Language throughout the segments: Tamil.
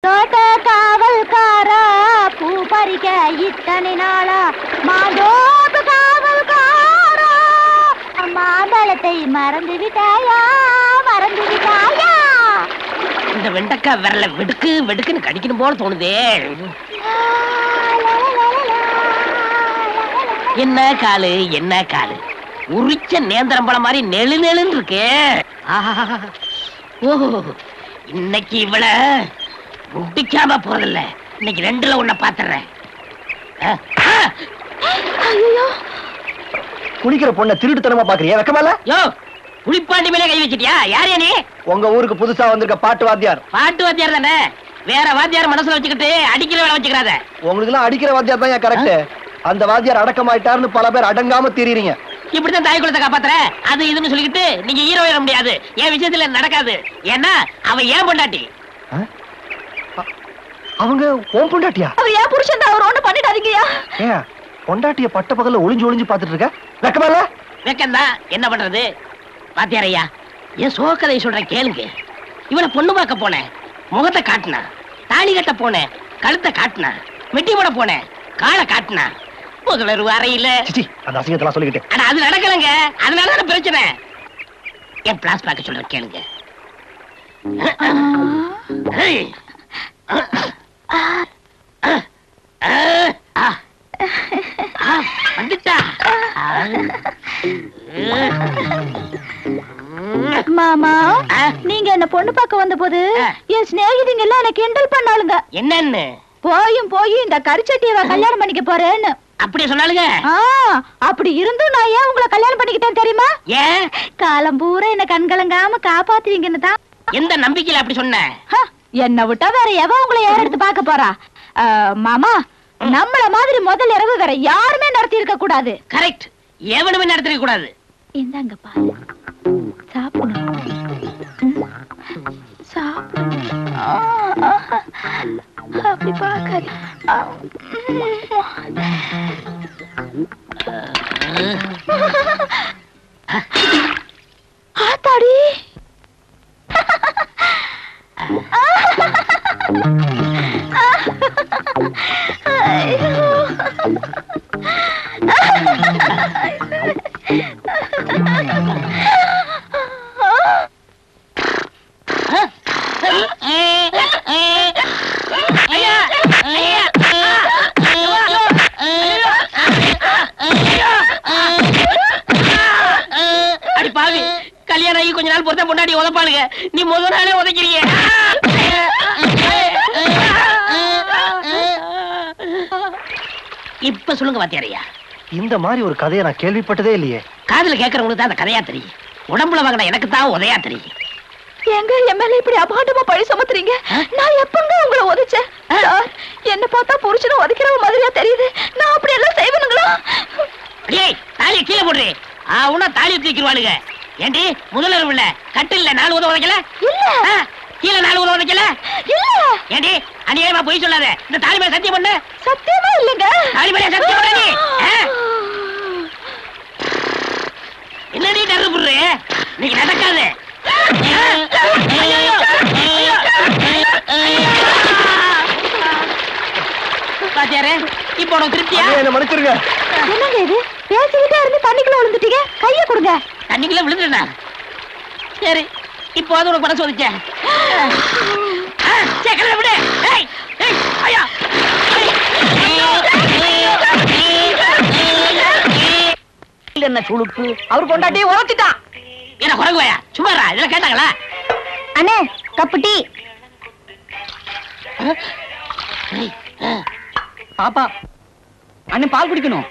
தோட்ட காவல்காரா பூ பறிக்க இத்தனை நாளா மாந்தோப்பு காவல்காரா மாம்பழத்தை மறந்து விட்டாயா மறந்து விட்டாயா. இந்த வெண்டக்கா விரல வெடுக்கு வெடுக்குன்னு கடிக்கணும் போல தோணுதே. என்ன காலு என்ன காலு, உரிச்ச நேந்திரம்பழம் மாதிரி நெழு நெழுன்னு இருக்கு. ஓ இன்னைக்கு இவள முடிக்காம போறதில்ல, இன்னைக்கு ரெண்டுல ஒண்ண பாத்துறேன். குளிக்கிற பொண்ண திருட்டுத்தனமா பாக்குறியா? வெக்கமால? யோ புளிப்பாண்டி மேலே கை வச்சிட்டியா? யார் நீ? உங்க ஊருக்கு புதுசா வந்திருக்க பாட்டு வாத்தியார். பாட்டு வாத்தியார் தானே, வேற வாத்தியார் மனசுல வச்சுக்கிட்டு அடிக்கிற வேலை வச்சுக்கிறாத. உங்களுக்கு எல்லாம் அடிக்கிற வாத்தியார் தான் கரெக்ட். அந்த வாத்தியார் அடக்கமாயிட்டாருன்னு பல பேர் அடங்காம திரியறீங்க. இப்படித்தான் தாய் குலத்தை காப்பாத்துற அது இதுன்னு சொல்லிக்கிட்டு நீங்க ஹீரோ ஏற முடியாது. என் விஷயத்துல நடக்காது. ஏன்னா அவ ஏன் பொண்டாட்டி. அவங்க ஓம் பொண்டாட்டியா? அவர் ஏன் புருஷன் தான், அவர் ஒண்ணு பண்ணிட்டாதீங்கயா. ஏன் பொண்டாட்டிய பட்ட பகல்ல ஒளிஞ்சு ஒளிஞ்சு பாத்துட்டு இருக்க? வெக்கமால? வெக்கம்தான், என்ன பண்றது. வாத்தியார் ஐயா என் சோக்கதை சொல்றேன் கேளுங்க. இவனை பொண்ணு பார்க்க போனேன், முகத்தை காட்டினா. தாலி கட்ட போனேன், கழுத்தை காட்டினா. மெட்டி போட போனேன், காலை காட்டினா. முதலர் அறையில அந்த அசிங்கத்தெல்லாம் சொல்லிக்கிட்டு. ஆனா அது நடக்கலங்க, அதனாலதான் பிரச்சனை. என் பிளாஸ் பார்க்க சொல்றேன் கேளுங்க. வந்துட்டா மாமா, நீங்க என்ன பொண்ணு பார்க்க வந்த போது என் சிநேகிதிங்க எல்லாம் என்ன கிண்டல் பண்ணாளுங்க. என்னன்னு? போயும் போய் இந்த கரிச்சட்டியவ கல்யாணம் பண்ணிக்க போறேன்னு. அப்படியே சொன்னாலுங்க. அப்படி இருந்தும் நான் ஏன் உங்களை கல்யாணம் பண்ணிக்கிட்டேன் தெரியுமா? ஏன்? காலம் பூரா என்ன கண்கலங்காம காப்பாத்துவீங்கன்னு தான். எந்த நம்பிக்கையில அப்படி சொன்ன? என்ன விட்டா வேற எவன் உங்களை யார் எடுத்து பார்க்க போறா? மாமா, நம்மள மாதிரி முதல் இரவு வேற யாருமே நடத்தி இருக்க கூடாது. கரெக்ட், எவனுமே நடத்திருக்க கூடாது. இந்தாங்க பாரு, சாப்பிடணும். அப்படி பார்க்காது. ஆத்தாடி, அடி பாவி, கல்யாணம் ஆகி கொஞ்ச நாள் பொறுத்த முன்னாடி உதப்பாளுங்க, நீ முதல் நாளே உதைக்கிறீங்க. இப்ப சொல்லுங்க வாத்தியாரையா, இந்த மாதிரி ஒரு கதையை நான் கேள்விப்பட்டதே இல்லையே. காதுல கேட்கறவங்களுக்கு தான் அந்த கதையா தெரியும், உடம்புல வாங்கின எனக்கு தான் உதையா தெரியும். எங்க என் மேல இப்படி அபாண்டமா பழி சுமத்துறீங்க? நான் எப்பங்க உங்களை உதைச்சேன்? என்ன பார்த்தா புருஷனும் உதைக்கிறவங்க மாதிரியா தெரியுது. நான் அப்படி எல்லாம் செய்வனுங்களா? தாலியை கீழே போடுறே, உன்னா தாலி தூக்கிடுவாளுங்க. ஏண்டி முதல்ல இல்ல கட்டில்ல 4 உதவ உதைக்கல? இல்ல. கீழே 4 உதவ உதைக்கல? இல்ல. ஏண்டி அநியாயமா பொய் சொல்லாத, இந்த தாலி மேல சத்தியம் பண்ணு. சத்தியமா இல்லங்க. தாலி மேல சத்தியம் பண்ணு. என்னடி டர்ரு புடுற, நீங்க நடக்காது. பாத்தியாரே, இப்போ உனக்கு திருப்தியா? என்ன மன்னிச்சிருங்க. என்னங்க இது, பேசிக்கிட்டே இருந்து தண்ணிக்குள்ள விழுந்துட்டீங்க? கைய கொடுங்க. தண்ணிக்குள்ள விழுந்துட்டா? சரி, இப்போ அது உனக்கு மனசு வந்துச்சே. சரி விடு. ஐயா என்ன சுழுப்பு, அவர் கொண்டாட்டி உழைச்சிட்டான். என்ன குரங்குவாயா, சும்மாரா, இதெல்லாம் கேட்டாங்களா? அண்ணே, கப்பு டீ. பாப்பா, அண்ணன் பால் குடிக்கணும்.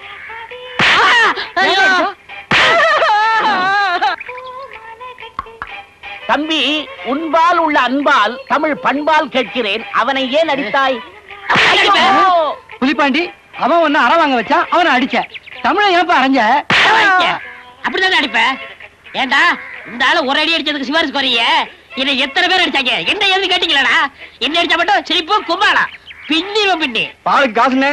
தம்பி, உன்பால் உள்ள அன்பால் தமிழ் பண்பால் கேட்கிறேன், அவனை ஏன் அடித்தாய்? புலிப்பாண்டி, அவன் ஒன்னு அற வாங்க வச்சா, அவனை அடிச்ச. தமிழை ஏப்பா அரைஞ்ச? அப்படிதான் அடிப்ப. ஏண்டா இந்த ஆளு ஒரு அடி அடிச்சதுக்கு சிபாரிசு குறைய, இதை எத்தனை பேர் அடிச்சாங்க? என்ன எது கேட்டீங்களா? என்ன அடிச்சா மட்டும் சிரிப்பு கும்பாளா பின்னிரும் பின்னி. பாலுக்கு காசுன்னு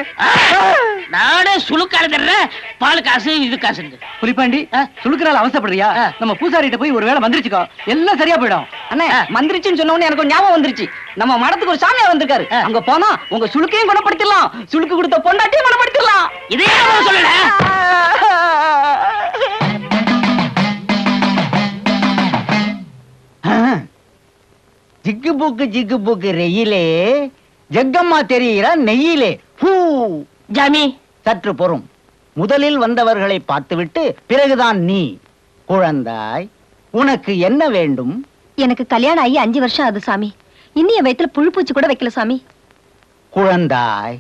நானே சுழுக்கால தர்றேன், பால் காசு இது காசு. புலிப்பாண்டி, சுழுக்கிறாள் அவசப்படுறியா? நம்ம பூசாரிட்ட போய் ஒரு வேளை வந்துருச்சுக்கோ, எல்லாம் சரியா போயிடும். அண்ணே மந்திரிச்சுன்னு சொன்ன உடனே எனக்கு ஒரு ஞாபகம் வந்துருச்சு. நம்ம மடத்துக்கு ஒரு சாமியார் வந்திருக்காரு. அங்க போனா உங்க சுளுக்கையும் குணப்படுத்திடலாம், சுளுக்கு கொடுத்த பொண்டாட்டியும் குணப்படுத்திடலாம். இதே சொல்லல. ஜிக்கு புக்கு ரெயிலே ஜக்கம்மா தெரிகிற நெய்யிலே. ஜாமி சற்று பொறும். முதலில் வந்தவர்களை பார்த்துவிட்டு பிறகுதான் நீ. குழந்தாய், உனக்கு என்ன வேண்டும்? எனக்கு கல்யாணம் ஆகி 5 வருஷம் ஆகுது சாமி. இன்னும் என் வயித்துல புழுப்பூச்சி கூட வைக்கல சாமி. குழந்தாய்,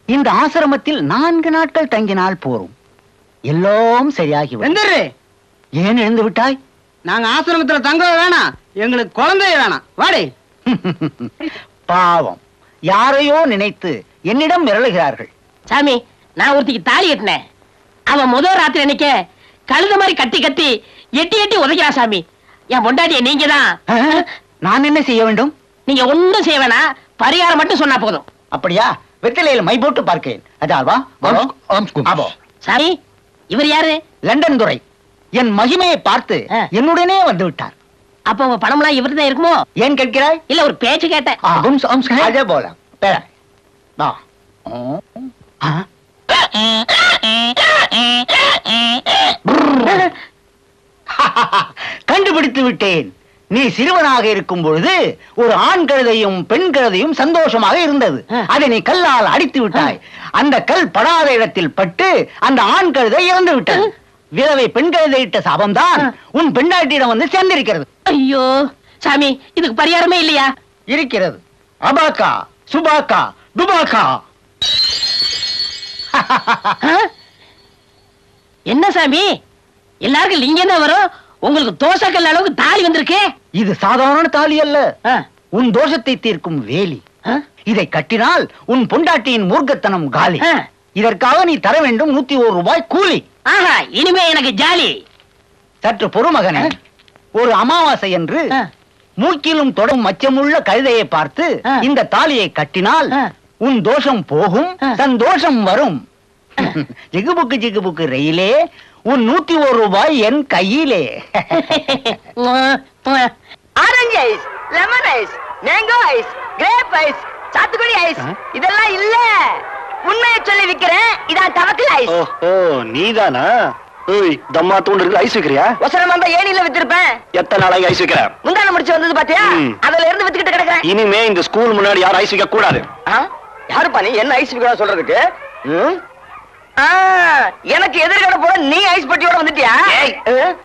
இந்த ஆசிரமத்தில் 4 நாட்கள் தங்கினால் போரும். எல்லாம் சரியாகி எந்திரு. ஏன் எழுந்து விட்டாய்? நாங்க ஆசிரமத்துல தங்க வேணாம், எங்களுக்கு குழந்தைய வேணாம். வாடி. பாவம், யாரையோ நினைத்து என்னிடம் மிரளுகிறார்கள். சாமி, நான் ஒருத்திக்கு தாலி கட்டினேன். அவன் முதல் ராத்திரி அன்னைக்கு கழுத மாதிரி கத்தி கத்தி எட்டி எட்டி உதைக்கிறா சாமி. என் பொண்டாட்டிய நீங்க தான். நான் என்ன செய்ய வேண்டும்? நீங்க ஒண்ணும் செய்ய வேணாம், பரிகாரம் மட்டும் சொன்னா போதும். அப்படியா? வெற்றிலையில் மை போட்டு பார்க்கிறேன். அதால்வா? சாமி, இவர் யாரு? லண்டன் துரை. என் மகிமையை பார்த்து என்னுடனே வந்து விட்டார். அப்ப உங்க பணம்லாம் இவர்தான் இருக்குமோ? ஏன் கேட்கிறாய்? இல்ல, ஒரு பேச்சு கேட்டேன். அதே போல கண்டுபிடித்து விட்டேன். நீ சிறுவனாக இருக்கும் பொழுது ஒரு ஆண் கழுதையும் பெண் கழுதையும் சந்தோஷமாக இருந்தது. அதை நீ கல்லால் அடித்து விட்டாய். அந்த கல் படாத இடத்தில் பட்டு அந்த ஆண் கழுதை இறந்து விட்டது. விதவை பெண் கழுதை இட்ட சாபம்தான் உன் பெண்டாட்டியிடம் வந்து சேர்ந்திருக்கிறது. ஐயோ சாமி, இதுக்கு பரிகாரமே இல்லையா? இருக்கிறது. அபாக்கா சுபாக்கா துபாக்கா. என்ன சாமி, எல்லாருக்கும் லிங்கம் தான் வரும், உங்களுக்கு தோசைக்கல் அளவுக்கு தாலி வந்திருக்கு. இது சாதாரண தாலி அல்ல, உன் தோஷத்தை தீர்க்கும் வேலி. இதை கட்டினால் உன் பொண்டாட்டியின் மூர்க்கத்தனம் காலி. இதற்காக நீ தர வேண்டும் 101 ரூபாய் கூலி. ஆஹா, இனிமே எனக்கு ஜாலி. சற்று பொறுமகனே, ஒரு அமாவாசை என்று மூக்கிலும் தொடும் மச்சமுள்ள கழுதையை பார்த்து இந்த தாலியை கட்டினால் உன் தோஷம் போகும், சந்தோஷம் வரும். ஜிகுபுக்கு ரயிலே, உன் 101 ரூபாய் என் கையிலே. Orange ice, lemon ice, mango ice, grape ice, சாத்துக்குடி ஐஸ் இதெல்லாம் இல்ல. உண்மையை சொல்லி விக்கிறேன். இதான் தவக்கல் ஐஸ். ஓ, நீதானா? ஏய், தம்மா தூண்டு இருக்கு. ஐஸ் விக்கிறியா? ஒசரம் வந்தா ஏனில வித்திருப்பேன். எத்தனை நாளைக்கு ஐஸ் விக்கிற? முந்தான முடிச்சு வந்தது பாத்தியா? அதுல இருந்து வித்துக்கிட்டு கிடக்குறேன். இனிமே இந்த ஸ்கூல் முன்னாடி யாரும் ஐஸ் விக்க கூடாது. யாருப்பா நீ? என்ன ஐஸ் விக்கிறா சொல்றதுக்கு? எனக்கு எதிர்கட போல நீ ஐஸ் பட்டியோட வந்துட்டியா?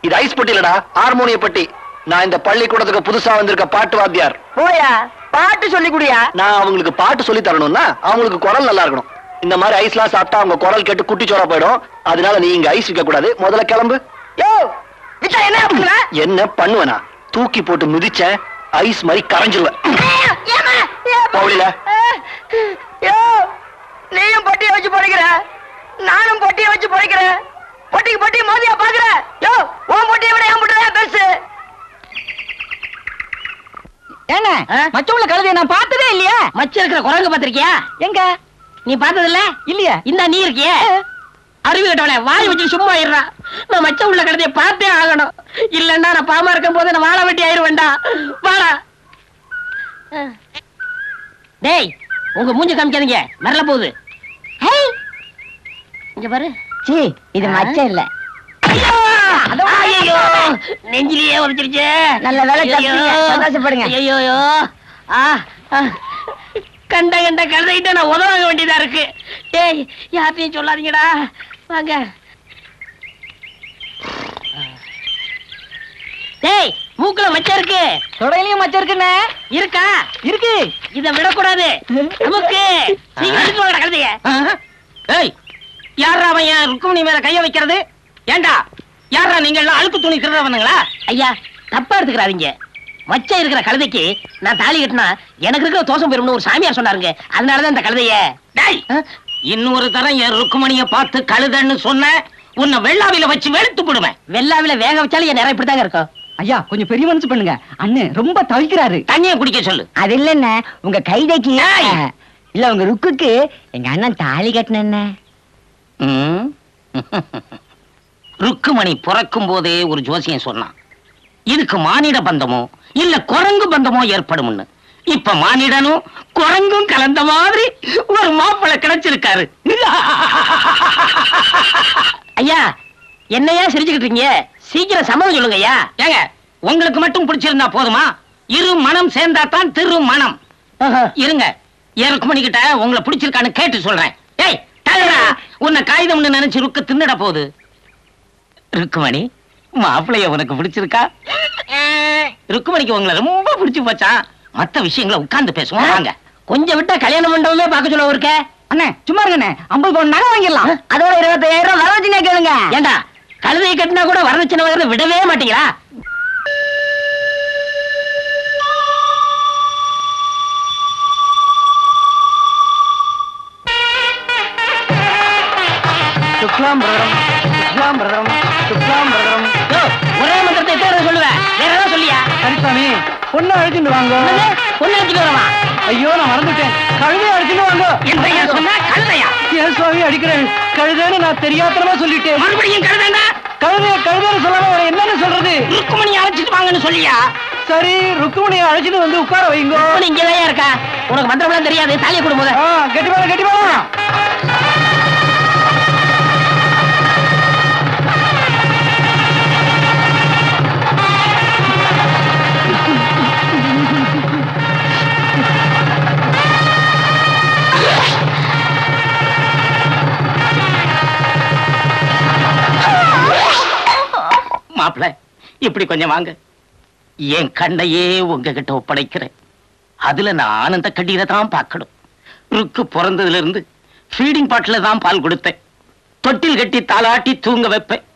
இது ஐஸ் பட்டி இல்லடா, ஹார்மோனிய பட்டி. நான் இந்த பள்ளிக்கூடத்துக்கு புதுசா வந்திருக்க பாட்டு வாத்தியார். போயா, பாட்டு சொல்லி குடியா? நான் அவங்களுக்கு பாட்டு சொல்லி தரணும்னா அவங்களுக்கு குரல் நல்லா இருக்கணும். இந்த மாதிரி ஐஸ்லாம் சாப்பிட்டா அவங்க குரல் கேட்டு குட்டிச்சோரா போயிடும். அதனால நீ இங்க ஐஸ் விக்க கூடாது. முதல்ல கிளம்பு. என்ன பண்ணுவனா? தூக்கி போட்டு மிதிச்ச ஐஸ் மாதிரி கரைஞ்சிருவேன். நீயும் பொட்டியை வச்சு பொழைக்கிற, நானும் பொட்டியை வச்சு பொழைக்கிறேன். பொட்டிக்கு பொட்டி மோதியா பாக்குற? யோ, உன் பொட்டியை விட என் பொட்டி பெருசு. என்ன மச்ச உள்ள கழுதையை நான் பார்த்ததே இல்லையா? மச்ச இருக்கிற குரங்கு பாத்திருக்கியா? எங்க? நீ பார்த்தது இல்ல? இல்லையா? இந்த நீ இருக்கியே, அறிவு கட்டவளே, வாய் வச்சு சும்மா இருறா. நான் மச்ச உள்ள கழுதையை பார்த்தே ஆகணும். இல்லன்னா நான் பாமா இருக்கும் போது நான் வாழை வெட்டி ஆயிருவேண்டா. வாடா. டேய், உங்க மூஞ்சி காமிக்காதீங்க, மரல போகுது. இங்க பாரு. சீ, இது மச்சம் இல்ல. ஐயோ, நெஞ்சிலேயே உரைச்சிருச்சு. நல்ல வேலை தப்பிச்சீங்க. சந்தோஷப்படுங்க. ஐயோ, கண்ட கண்ட கழுதைகிட்ட நான் உதவ வேண்டியதா இருக்கு. ஏய், யார்ட்டையும் சொல்லாதீங்கடா. வாங்க. டேய், மூக்குல மச்சம் இருக்கு. தொடையிலயும் மச்சம் இருக்குண்ணே. இருக்கா? இருக்கு. இத விடக்கூடாது. நமக்கு சீக்கிரம் எடுத்து வாங்கடா கழுதைய. ஏய், யாரா அவன் என் ருக்குமணி மேல கைய வைக்கிறது? ஏண்டா, யாரா நீங்க எல்லாம் அழுக்கு துணி திருடுறவனுங்களா? ஐயா, தப்பா எடுத்துக்கிறாதீங்க. மச்சம் இருக்கிற கழுதைக்கு நான் தாலி கட்டினா எனக்கு இருக்கிற தோஷம் பெறும்னு ஒரு சாமியார் சொன்னாருங்க. அதனாலதான் இந்த கழுதைய. இன்னொரு தரம் என் ருக்குமணிய பார்த்து கழுதன்னு சொன்ன உன்னை வெள்ளாவில வச்சு வெளுத்து போடுவேன். வெள்ளாவில வேக வச்சாலும் என் நேரம் இப்படித்தாங்க இருக்கும். ஐயா, கொஞ்சம் பெரிய மனசு பண்ணுங்க. அண்ணன் ரொம்ப தவிக்கிறாரு. தண்ணியை குடிக்க சொல்லு. அது இல்ல, உங்க கைதைக்கு இல்ல, உங்க ருக்குக்கு எங்க அண்ணன் தாலி கட்டின. ருக்குமணி பிறக்கும் போதே ஒரு ஜோசியம் சொன்னான், இதுக்கு மானிட பந்தமோ இல்ல குரங்கு பந்தமோ ஏற்படும். இப்ப மானிடனும் குரங்கும் கலந்த மாதிரி ஒரு மாப்பிள்ளை கிடைச்சிருக்காரு. ஐயா என்னையா சிரிச்சுக்கிட்டு இருக்கீங்க? சீக்கிரம் சம்மதம் சொல்லுங்க ஐயா. ஏங்க உங்களுக்கு மட்டும் பிடிச்சிருந்தா போதுமா? இரு மனம் சேர்ந்தா தான் திரு மனம். இருங்க ருக்குமணி கிட்ட உங்களை பிடிச்சிருக்கான்னு கேட்டு சொல்றேன். ஏய் தகரா, உன்னை காகிதம்னு நினைச்சு ருக்கு தின்னுட போகுது. ருக்குமணி, மாப்பிள்ளைய உனக்கு பிடிச்சிருக்கா? ருக்குமணிக்கு உங்களை ரொம்ப பிடிச்சு போச்சா? மத்த விஷயங்களை உட்கார்ந்து பேசுவோம் வாங்க. கொஞ்சம் விட்டா கல்யாண மண்டபமே பார்க்க சொல்ல இருக்க. அண்ணே சும்மா இருங்கண்ணே, 50 பவுன் நகை வாங்கிடலாம். அதோட 25,000 வரதட்சணை கேளுங்க. ஏண்டா கழுதையை கட்டினா கூட வரதட்சணை வாங்குறத விடவே மாட்டீங்களா? சுக்லாம் பிரதரம், சுக்லாம் பிரதரம், சுக்லாம் பிரதரம். ஒரே மந்திரத்தை எத்தனை சொல்லுவேன், வேற ஏதாவது சொல்லியா? சரிசாமி, பொண்ணை அழைச்சிட்டு வாங்க. பொண்ணு எடுத்துட்டு வரமா? ஐயோ நான் மறந்துட்டேன், கழுதையை அழைச்சிட்டு வாங்க. என்ன சொன்னா? கழுதையா? ஏன் சுவாமி அடிக்கிறேன்? கழுதைன்னு நான் தெரியாதனமா சொல்லிட்டேன். மறுபடியும் கழுதைண்டா? கழுதைன்னு சொல்லாம என்னன்னு சொல்றது? ருக்குமணி அழைச்சிட்டு வாங்கன்னு சொல்லியா? சரி, ருக்குமணியை அழைச்சிட்டு வந்து உட்கார வைங்க. இங்கதான் இருக்கா? உனக்கு மந்திரம்லாம் தெரியாது, தாலியை கொடு போத. கட்டி வேணாம், கட்டி வேணாம். மாப்பிள்ள இப்படி கொஞ்சம் வாங்க. என் கண்ணையே உங்ககிட்ட ஒப்படைக்கிறேன். அதுல நான் ஆனந்த கண்ணீரை தான் பார்க்கணும். ருக்கு பிறந்ததுல இருந்து ஃபீடிங் பாட்டில தான் பால் கொடுத்தேன். தொட்டில் கட்டி தாளாட்டி தூங்க வைப்பேன்.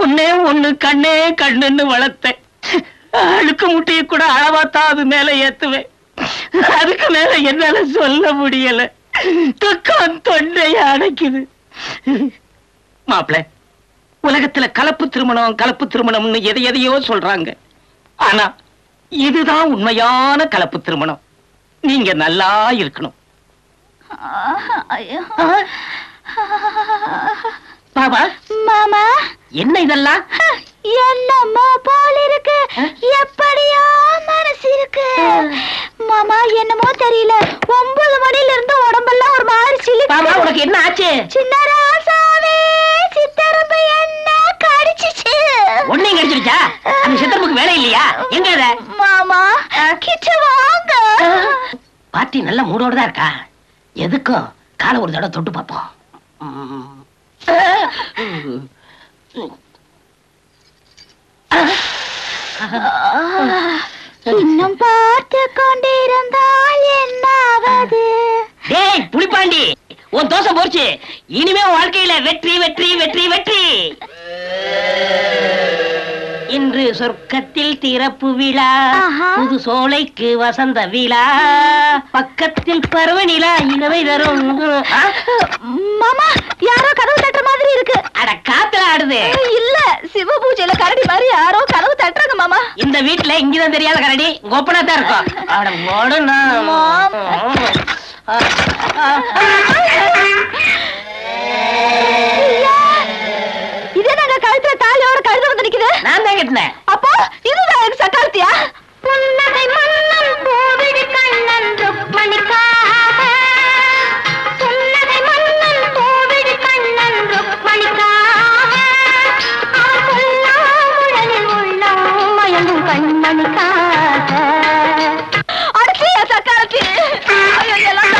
ஒன்னே ஒண்ணு கண்ணே கண்ணுன்னு வளர்த்தேன். அழுக்கு முட்டையை கூட அளவாத்தான் அது மேல ஏத்துவேன். அதுக்கு மேல என்னால சொல்ல முடியல. துக்கம் தொண்டையை அடைக்குது. மாப்பிள்ள, உலகத்துல கலப்பு திருமணம்னு எதையோ சொல்றாங்க. ஆனா இதுதான் உண்மையான கலப்பு திருமணம். நீங்க நல்லா இருக்கணும். பாபா, மாமா, என்ன இதெல்லாம்? என்னமோ போல இருக்கு, எப்படியோ மனசு இருக்கு. மாமா என்னமோ தெரியல, 9 மணில இருந்து உடம்பெல்லாம் ஒரு மாதிரி சிலிக்கு. பாபா உனக்கு என்ன ஆச்சு? சின்ன ராசாவே, சித்தரம்பு என்ன கடிச்சிச்சு. ஒன்னையும் கடிச்சிருச்சா? அந்த சித்தரம்புக்கு வேலை இல்லையா? எங்க இத? மாமா கிட்ட வாங்க. பாட்டி நல்ல மூடோட தான் இருக்கா. எதுக்கும் காலை ஒரு தடவை தொட்டு பார்ப்போம். இன்னும் பார்த்து கொண்டிருந்தால் என்னாவது? டேய் புலிப்பாண்டி, உன் தோசை போச்சு. இனிமே வாழ்க்கையில வெற்றி வெற்றி வெற்றி வெற்றி. இன்று சொர்க்கத்தில் திறப்பு விழா, புது சோலைக்கு வசந்த விழா, பக்கத்தில் பருவ நிலா இனவை தரும். மாமா யாரோ கதவு தட்டுற மாதிரி இருக்கு. அட காத்துல ஆடுது. இல்ல, சிவ பூஜையில கரடி மாதிரி யாரோ கதவு தட்டுறாங்க மாமா. இந்த வீட்டுல இங்கதான் தெரியாத கரடி கோப்பனா தான் இருக்கும். அட ஓடுனா. இதே நாங்க கழுத்துல தாலியோட கழுத வந்து நிக்குது. நான் தான் கட்டினேன். அப்போ இதுதான் எனக்கு சக்காலத்தியா? புன்னகை மன்னன் கோவிடி கண்ணன் ருக்மணிக்காக, புன்னகை மன்னன் கோவிடி கண்ணன் ருக்மணிக்காக, புல்லாங்குழலில் உள்ளம் மயங்கும் கண்மணிக்காக. அடுத்தியா சக்காலத்தி? எல்லாம்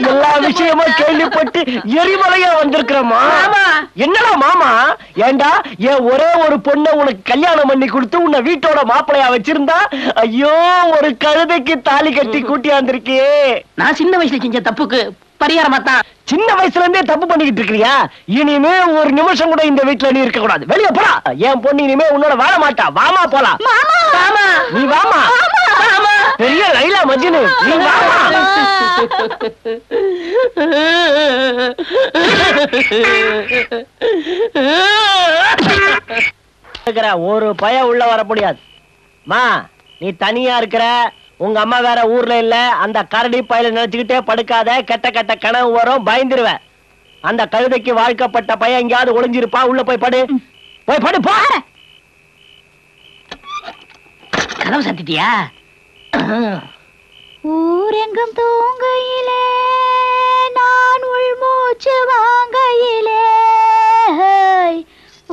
எல்லா விஷயமா கேள்விப்பட்டு எரிமலையா வந்திருக்கிறோமா? என்னடா மாமா, ஏண்டா என் ஒரே ஒரு பொண்ணை உனக்கு கல்யாணம் பண்ணி கொடுத்து உன்னை வீட்டோட மாப்பிளையா வச்சிருந்தா, ஐயோ ஒரு கழுதைக்கு தாலி கட்டி கூட்டியாந்திருக்கே. நான் சின்ன வயசுல செஞ்ச தப்புக்கு பரிகாரமா தான். சின்ன வயசுல இருந்தே தப்பு பண்ணிக்கிட்டு இருக்கிறியா? இனிமே ஒரு நிமிஷம் கூட இந்த வீட்டுல நீ இருக்க கூடாது. வெளியே போடா. என் பொண்ணு இனிமே உன்னோட வாழ மாட்டா. வாமா போலாம். நீ வாமா. பெரிய லைலா மஜ்னு, நீ வாமா. ஒரு பய உள்ள வர முடியாது. மா நீ தனியா இருக்கிற, உங்க அம்மா வேற ஊர்ல இல்ல. அந்த கரடி பையில நினைச்சுக்கிட்டே படுக்காத, கெட்ட கெட்ட கனவு வரும், பயந்துருவ. அந்த கழுதைக்கு வாழ்க்கப்பட்ட பையன் எங்கேயாவது ஒளிஞ்சிருப்பா, உள்ள போய் படு, போய் படு போ. கதவு சத்திட்டியா? ஊரெங்கும் தூங்கையிலே நான் உள்மூச்சு வாங்கையிலே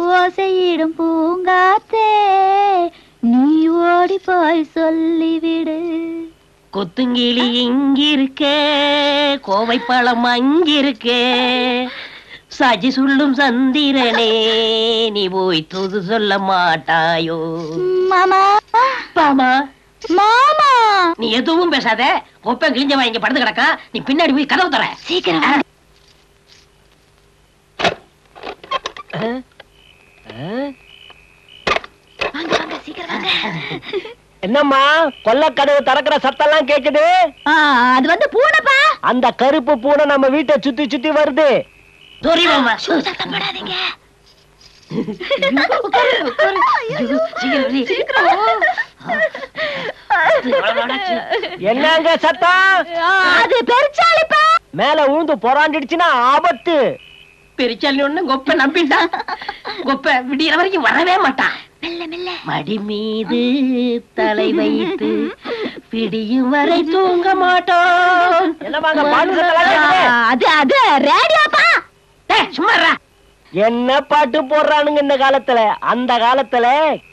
ஓசையிடும் பூங்காத்தே நீ ஓடி போய் சொல்லிவிடு. கொத்துங்கிளி இங்கிருக்கே, கோவை பழம் அங்கிருக்கே, சாட்சி சொல்லும் சந்திரனே நீ போய் தூது சொல்ல மாட்டாயோ? மாமா பாமா மாமா நீ எதுவும் பேசாத. கொப்பை கிழிஞ்சவன் இங்க படுத்து கிடக்கா, நீ பின்னாடி போய் கதவு தர. சீக்கிரம் என்னம்மா கொல்ல கதவு திறக்கிற சத்தம்லாம் கேக்குது? அது வந்து பூனைப்பா. அந்த கருப்பு பூனை நம்ம வீட்டை சுத்தி சுத்தி வருது. சத்தம் போடாதீங்க. என்னங்க சத்தம்? அது பெருச்சாளிப்பா. மேல ஊந்து பொறாண்டிடுச்சுன்னா ஆபத்து. பெருச்சாலி ஒண்ணு கொப்பை நம்பிட்டான். கொப்பை விடியற வரைக்கும் வரவே மாட்டான். மெல்ல மெல்ல மடி மீது தலை வைத்து பிடியும் வரை தூங்க மாட்டோம். என்னமாங்க பாட்டு சத்தம் கேக்குது? அது அது ரேடியோப்பா. சும்மா என்ன பாட்டு போடுறானுங்க இந்த காலத்துல? அந்த காலத்துல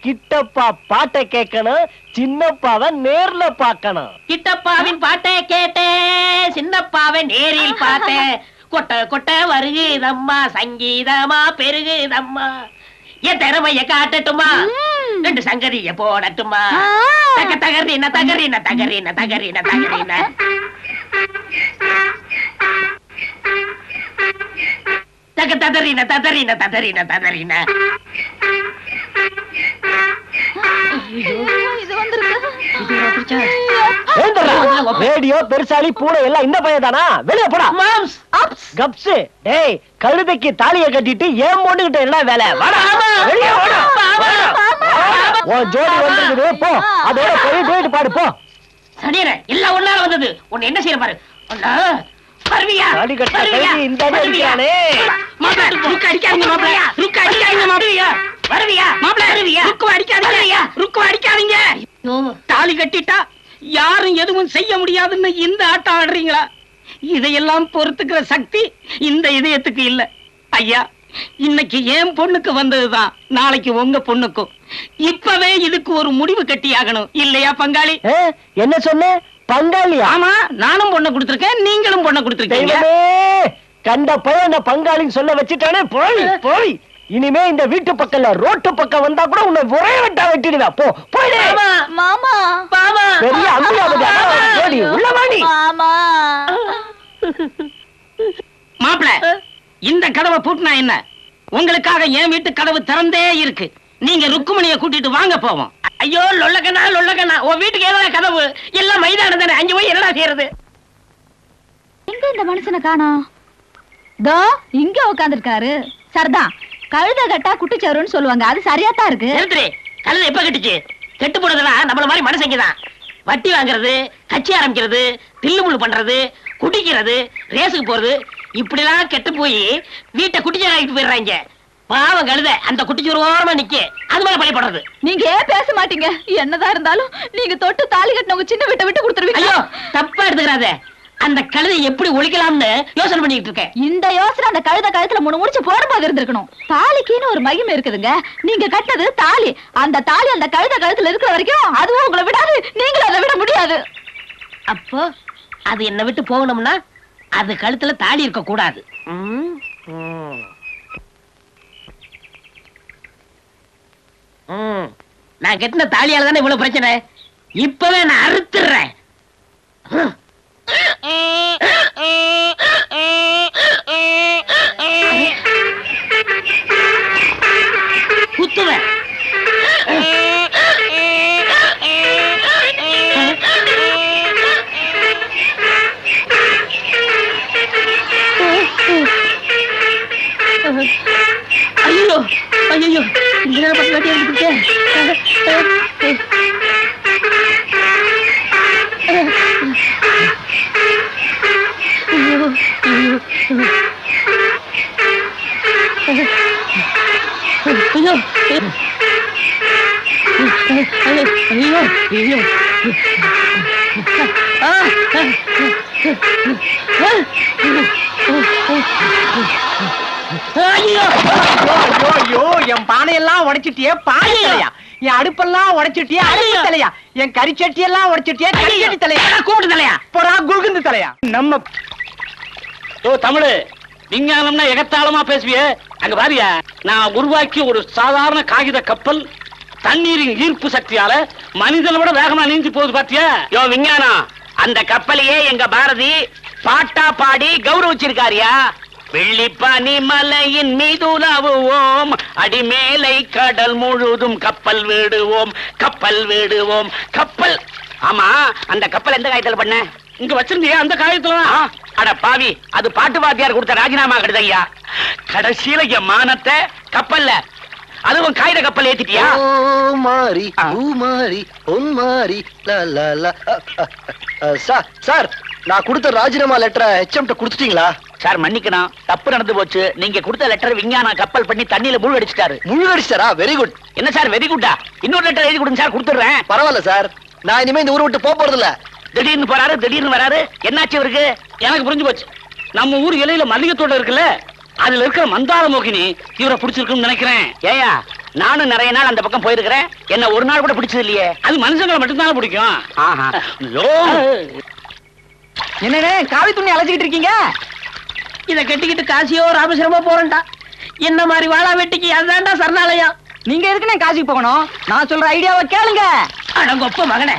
கிட்டப்பா பாட்டை கேட்கணும், சின்னப்பாவை நேர்ல பாக்கணும். கிட்டப்பாவின் பாட்டை கேட்டேன், சின்னப்பாவை நேரில் பார்த்தேன். கொட்ட கொட்ட வருகுதம்மா, சங்கீதமா பெருகுதம்மா. என் திறமைய காட்டட்டுமா, ரெண்டு சங்கரிய போடட்டுமா? தக தகரின தகரின தகரின தகரின தகரின. தக ததறின ததறின ததறின ததறின. இது வந்திருக்கு. ரேடியோ பெருசாலி பூனை எல்லாம் இந்த பையன் தானா? வெளியே போடா. கப்ஸ். டேய் கழுதைக்கு தாலிய கட்டிட்டு ஏன் பொண்ணுகிட்ட என்ன வேலை? வாடா வெளியே வாடா. உன் ஜோடி வந்திருக்குது, போ அதோட போய் டேட் பாடு போ. சனியனே எல்லாம் ஒன்னால வந்தது. உன்னை என்ன செய்யற பாரு. ஒண்ணா பர்வியா தாடி கட்ட கழுதி இந்த அடிக்கிறானே. மாப்ள ருக்கு அடிக்காதீங்க மாப்ள. ருக்கு அடிக்காதீங்க மாப்ள. வருவியா மாப்ள? வருவியா? ருக்கு அடிக்காதீங்க. ருக்கு அடிக்காதீங்க. தாலி கட்டிட்டா யாரும் எதுவும் செய்ய முடியாதுன்னு இந்த ஆட்டம் ஆடுறீங்களா? இதையெல்லாம் பொறுத்துக்கிற சக்தி இந்த இதயத்துக்கு இல்ல. ஐயா, இன்னைக்கு என் பொண்ணுக்கு வந்ததுதான் நாளைக்கு உங்க பொண்ணுக்கும். இப்பவே இதுக்கு ஒரு முடிவு கட்டி ஆகணும் இல்லையா பங்காளி? என்ன சொன்ன? பங்காளி? ஆமா, நானும் பொண்ணை கொடுத்திருக்கேன், நீங்களும் பொண்ணை கொடுத்திருக்கீங்க. கண்ட பையன் பங்காளின்னு சொல்ல வச்சுட்டானே. போய் போய் இனிமே இந்த வீட்டு பக்கம்ல ரோட்டு பக்கம் வந்தா கூட உன்னை ஒரே வெட்டா வெட்டிடுவேன். போ போய் மாமா பாமா பெரிய அம்பியாவது உள்ள வாடி. மாமா மாப்பிள, இந்த கதவை பூட்டினா என்ன? உங்களுக்காக என் வீட்டு கதவு திறந்தே இருக்கு. நீங்க ருக்குமணியை கூட்டிட்டு வாங்க போவோம். ஐயோ லொல்லக்கண்ணா லொல்லக்கண்ணா, உன் வீட்டுக்கு ஏதோ கதவு எல்லாம் மைதானம் தானே, அங்க போய் என்னடா செய்யறது? எங்க இந்த மனுஷனை காணோம்? தோ இங்க உட்கார்ந்திருக்காரு. சரிதான், கழுத கட்டா குட்டிச்சவருன்னு சொல்லுவாங்க, அது சரியாத்தான் இருக்கு. நிறுத்துறே, கழுதை எப்ப கட்டுச்சு? கெட்டு போனதெல்லாம் நம்மள மாதிரி மனுஷங்கதான். வட்டி வாங்குறது, கட்சி ஆரம்பிக்கிறது, தில்லுமுள்ளு பண்றது, குடிக்கிறது, ரேஸுக்கு போறது, இப்படி எல்லாம் கெட்டு போய் வீட்டை குட்டிச்சோறு ஆகிட்டு போயிடுறாங்க. பாவம் கழுத அந்த குட்டிச்சோறு ஓரமா நிக்க, அது மேல பழிப்படுறது. நீங்க ஏன் பேச மாட்டீங்க? என்னதான் இருந்தாலும் நீங்க தொட்டு தாலி கட்டினவங்க சின்ன வீட்டை விட்டு கொடுத்துருவீங்க. ஐயோ தப்பா எடுத்துக்கிறாத. அந்த கழுதை எப்படி ஒழிக்கலாம்னு யோசனை பண்ணிட்டு இருக்கேன். இந்த யோசனை அந்த கழுத கழுத்துல மூணு முடிச்சு போடும்போது இருந்திருக்கணும். தாலிக்குன்னு ஒரு மகிமை இருக்குதுங்க. நீங்க கட்டினது தாலி, அந்த தாலி அந்த கழுத கழுத்துல இருக்கிற வரைக்கும் அதுவும் உங்களை விடாது, நீங்களும் அதை விட முடியாது. அப்போ அது என்ன விட்டு போகணும்னா அது கழுத்துல தாலி இருக்க கூடாது. நான் கட்டின தாலியால தானே இவ்வளவு பிரச்சனை. இப்பவே நான் அறுத்துறேன். குத்துவேன். ஐயோ ஐயோ, இந்த நேரம் பத்து என் பானையெல்லாம் உடைச்சிட்டியே பானை தலையா, என் அடுப்பெல்லாம் உடைச்சிட்டியே அடுப்பு தலையா, என் கறிச்சட்டி எல்லாம் உடைச்சிட்டியே கறிச்சட்டி தலையா, கூப்பிட்டு தலையா போடா குல்குந்து தலையா. நம்ம தமிழ் விஞ்ஞானம்னா எகத்தாளமா பேசுவியே. அங்க பாரியா, நான் உருவாக்கி ஒரு சாதாரண காகித கப்பல் தண்ணீரின் ஈர்ப்பு சக்தியால மனிதனை விட வேகமா நீந்தி போகுது பாத்தியா? யோ விஞ்ஞானம், அந்த கப்பலையே எங்க பாரதி பாட்டா பாடி கௌரவிச்சிருக்காரியா. வெள்ளிப்பனி மலையின் மீது உலாவுவோம், அடிமேலை கடல் முழுதும் கப்பல் விடுவோம், கப்பல் விடுவோம், கப்பல். ஆமா, அந்த கப்பல் எந்த காயத்துல பண்ண? இங்க வச்சிருந்தியா அந்த காயத்துல? அட பாவி, அது பாட்டு வாத்தியார் கொடுத்த ராஜினாமா கடுதையா. கடைசியில என் மானத்தை கப்பல்ல, அதுவும் காகித கப்பல் ஏத்திட்டியா? ஓ மாரி ஊ மாரி பொன் மாரி சார், நான் கொடுத்த ராஜினாமா லெட்டரை HM கொடுத்துட்டீங்களா? சார் மன்னிக்கணும், தப்பு நடந்து போச்சு. நீங்க கொடுத்த லெட்டர் விஞ்ஞான கப்பல் பண்ணி தண்ணியில மூழ்கடிச்சிட்டாரு. முழுகடிச்சாரா? Very good. என்ன சார் வெரி குட்டா? இன்னொரு லெட்டர் எழுதி கொடுங்க சார், கொடுத்துறேன். பரவாயில்ல சார், நான் இனிமே இந்த ஊரை விட்டு போறது இல்ல. திடீர்னு போறாரு, திடீர்னு வராரு, என்னாச்சு இவருக்கு? எனக்கு புரிஞ்சு போச்சு. நம்ம ஊர் இலையில மல்லிகை தோட்டம் இருக்குல்ல, அதுல இருக்கிற மந்தார மோகினி இவரை பிடிச்சிருக்குன்னு நினைக்கிறேன். ஏயா, நானும் நிறைய நாள் அந்த பக்கம் போயிருக்கிறேன், என்ன ஒரு நாள் கூட பிடிச்சது இல்லையே. அது மனுஷங்களை மட்டும்தானே பிடிக்கும். என்னனே காவி துணி அழைச்சிக்கிட்டு இருக்கீங்க? இத கட்டிக்கிட்டு காசியோ ராமேஸ்வரமோ போறேன்டா. என்ன மாதிரி வாழா வெட்டிக்கு அதான்டா சரணாலயம். நீங்க எதுக்குனே காசிக்கு போகணும்? நான் சொல்ற ஐடியாவை கேளுங்க. அடங்கொப்ப மகனே,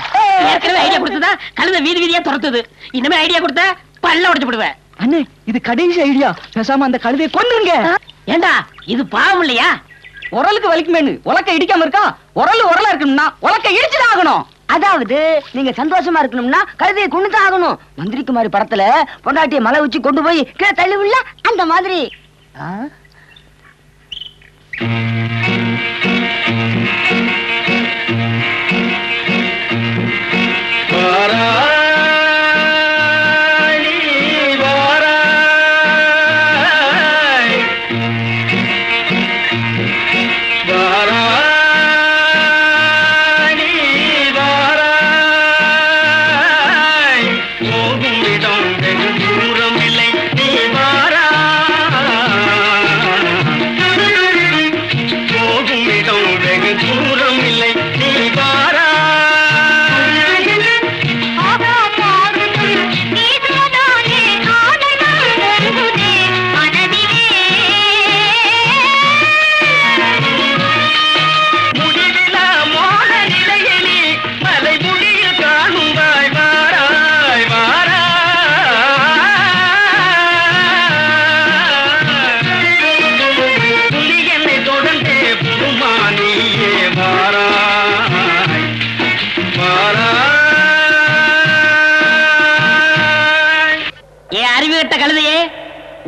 ஏற்கனவே ஐடியா கொடுத்ததா கழுத வீதி வீதியா துரத்துது. இனிமே ஐடியா கொடுத்த பல்ல உடைச்சு விடுவேன். அண்ணே, இது கடைசி ஐடியா. பேசாம அந்த கழுதையை கொன்னுங்க. ஏண்டா இது பாவம் இல்லையா? உரலுக்கு வலிக்குமேனு உலக்க இடிக்காம இருக்கா? உரலா இருக்கணும்னா உலக்க இடிச்சுதான் ஆகணும். அதாவது நீங்க சந்தோஷமா இருக்கணும்னா கழுதையை கொண்டுதான் ஆகணும். மந்திரிக்குமாரி படத்துல பொண்டாட்டிய மலை உச்சி கொண்டு போய் கீழே தள்ளுவில்ல, அந்த மாதிரி.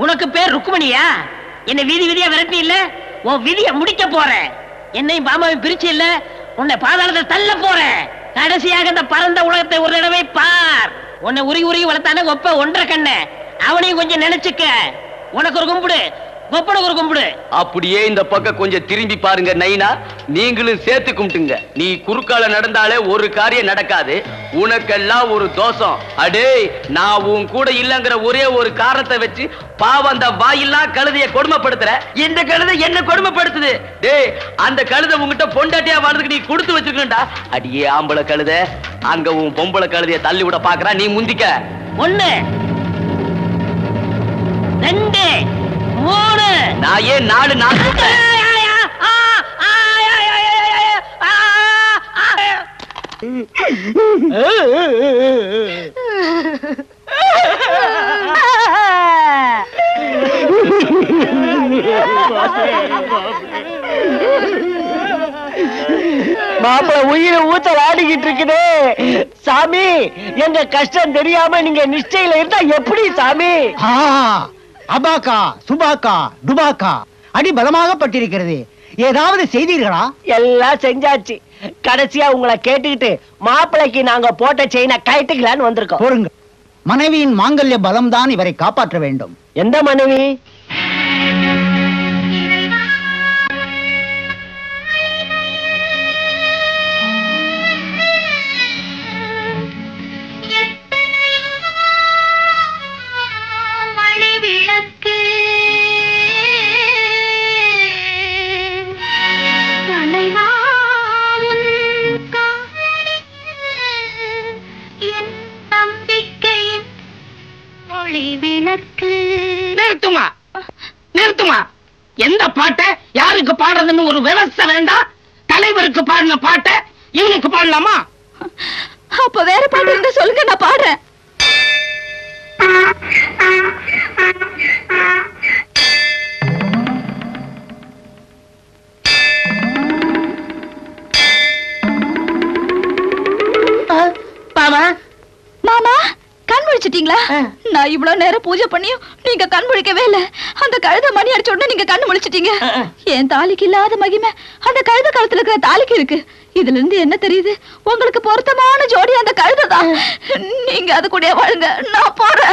உனக்கு பேர் ருக்குமணியா? என்ன வீதி வீதியா விரட்டி இல்ல, உன் விதிய முடிக்க போறேன். என்னையும் பாமாவையும் பிரிச்சு இல்ல, உன்னை பாதாளத்தை தள்ள போறேன். கடைசியாக இந்த பரந்த உலகத்தை ஒரு தடவை பார். உன்னை உருகி உருகி வளர்த்தானே ஒப்ப ஒன்றரை கண்ண, அவனையும் கொஞ்சம் நினைச்சுக்க. உனக்கு ஒரு கும்பிடு, ஒப்பனுக்கு ஒரு கும்பிடு. அப்படியே இந்த பக்கம் கொஞ்சம் திரும்பி பாருங்க நைனா, நீங்களும் சேர்த்து கும்பிட்டுங்க. நீ குறுக்கால நடந்தாலே ஒரு காரியம் நடக்காது, உனக்கெல்லாம் ஒரு தோஷம். அடே, நான் உன் கூட இல்லங்கிற ஒரே ஒரு காரணத்தை வச்சு பாவம் அந்த வாயில்லாம் கழுதைய கொடுமைப்படுத்துற. இந்த கழுதை என்ன கொடுமைப்படுத்துது? டேய், அந்த கழுதை உங்ககிட்ட பொண்டாட்டியா வாழ்றதுக்கு நீ கொடுத்து வச்சிருக்கா. அடியே ஆம்பளை கழுதை, அங்க உன் பொம்பளை கழுதைய தள்ளி விட பாக்குறா, நீ முந்திக்க. 1 2 3 நான் ஏன் 4 மாப்பிள உயிரை ஊத்த ஆடிக்கிட்டு இருக்குது. சாமி, எங்க கஷ்டம் தெரியாம நீங்க நிச்சயில இருந்தா எப்படி சாமி? அபாக்கா சுபாக்கா டுபாக்கா அடி பலமாகப்பட்டிருக்கிறது. ஏதாவது செய்தீர்களா? எல்லாம் செஞ்சாச்சு. கடைசியா உங்களை கேட்டுக்கிட்டு மாப்பிளைக்கு நாங்க போட்ட செயினை கைட்டுக்கலான்னு வந்திருக்கோம். பொறுங்க. மனைவியின் மாங்கல்ய பலம் தான் இவரை காப்பாற்ற வேண்டும். எந்த மனைவி? நிறுத்துமா நிறுத்துமா. எந்த பாட்டை யாருக்கு பாடுறதுன்னு ஒரு விவசாய வேண்டாம். தலைவருக்கு பாடின பாட்டை இவனுக்கு பாடலாமா? அப்ப வேற பாட்டு இருந்தா சொல்லுங்க, நான் பாடுறேன். மாமா மாமா கண் முழிச்சிட்டீங்களா? நான் இவ்வளவு நேரம் பூஜை பண்ணியும் நீங்க கண் முழிக்கவே இல்ல. அந்த கழுத மணி அடிச்ச உடனே நீங்க கண்ணு முழிச்சிட்டீங்க. என் தாலிக்கு இல்லாத மகிமை அந்த கழுத காலத்துல இருக்கிற தாலிக்கு இருக்கு. இதுல இருந்து என்ன தெரியுது? உங்களுக்கு பொருத்தமான ஜோடி அந்த கழுதைதான். நீங்க அது கூட வாழுங்க. நான் போறேன்.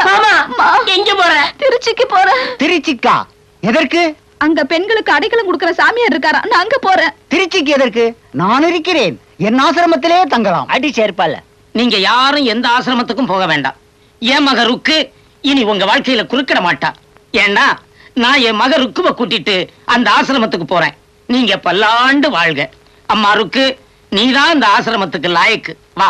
எங்க போற? திருச்சிக்கு போறேன். திருச்சிக்கா? எதற்கு? அங்க பெண்களுக்கு அடைக்கலம் கொடுக்கிற சாமியார் இருக்காரா, நான் அங்க போறேன். திருச்சிக்கு எதற்கு? நான் இருக்கிறேன். என் ஆசிரமத்திலே தங்கலாம். அடி சேர்ப்பால. நீங்க யாரும் எந்த ஆசிரமத்துக்கும் போக வேண்டாம். என் மக ருக்கு இனி உங்க வாழ்க்கையில குறுக்கிட மாட்டா. ஏன்னா நான் என் மக ருக்குவ கூட்டிட்டு அந்த ஆசிரமத்துக்கு போறேன். நீங்க பல்லாண்டு வாழ்க. அம்மா ருக்கு, நீதான் இந்த ஆசிரமத்துக்கு லாயக்கு. வா.